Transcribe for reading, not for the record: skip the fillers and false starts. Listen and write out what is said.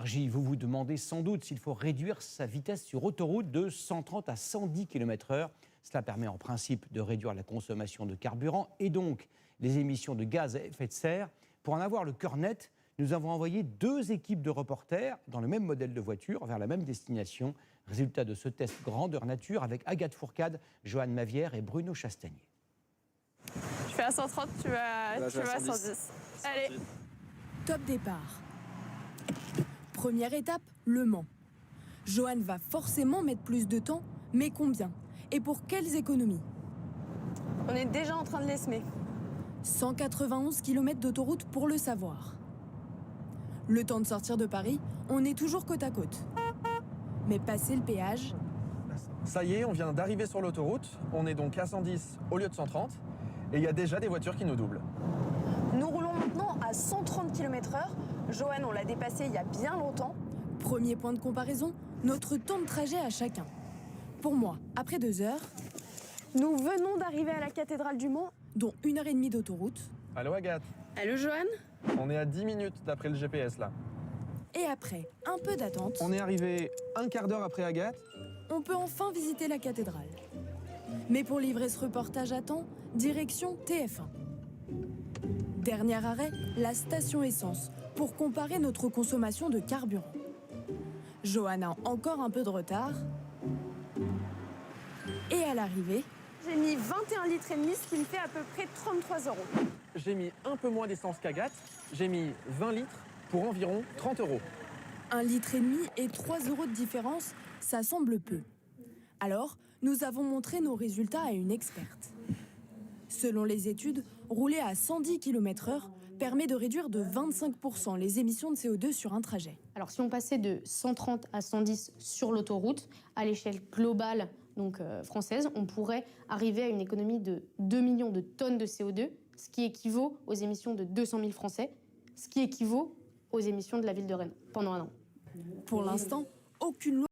l'énergie, vous vous demandez sans doute s'il faut réduire sa vitesse sur autoroute de 130 à 110 km/h. Cela permet en principe de réduire la consommation de carburant et donc les émissions de gaz à effet de serre. Pour en avoir le cœur net, nous avons envoyé 2 équipes de reporters dans le même modèle de voiture vers la même destination. Résultat de ce test grandeur nature avec Agathe Fourcade, Joanne Mavière et Bruno Chastagnier. Je fais à 130, tu vas à 110. Allez. Top départ. Première étape, Le Mans. Joanne va forcément mettre plus de temps, mais combien? Et pour quelles économies? On est déjà en train de les semer. 191 km d'autoroute pour le savoir. Le temps de sortir de Paris, on est toujours côte à côte. Mais passé le péage... Ça y est, on vient d'arriver sur l'autoroute. On est donc à 110 au lieu de 130. Et il y a déjà des voitures qui nous doublent. Nous roulons maintenant à 130 km/h. Joanne, on l'a dépassé il y a bien longtemps. Premier point de comparaison, notre temps de trajet à chacun. Pour moi, après 2 heures, Nous venons d'arriver à la cathédrale du Mans. dont 1h30 d'autoroute, Allô Agathe? Allô Joanne? On est à 10 minutes d'après le GPS là. et après un peu d'attente, On est arrivé un quart d'heure après Agathe. on peut enfin visiter la cathédrale. Mais pour livrer ce reportage à temps, direction TF1. Dernier arrêt, la station essence, pour comparer notre consommation de carburant. Joanne a encore un peu de retard. Et à l'arrivée, J'ai mis 21 litres et demi, ce qui me fait à peu près 33 €. J'ai mis un peu moins d'essence qu'Agathe. J'ai mis 20 litres pour environ 30 €. 1,5 litre et 3 € de différence, ça semble peu. Alors, nous avons montré nos résultats à une experte. Selon les études, rouler à 110 km/h permet de réduire de 25% les émissions de CO2 sur un trajet. Alors si on passait de 130 à 110 sur l'autoroute, à l'échelle globale donc française, on pourrait arriver à une économie de 2 millions de tonnes de CO2, ce qui équivaut aux émissions de 200 000 Français, ce qui équivaut aux émissions de la ville de Rennes pendant un an. Pour l'instant, aucune loi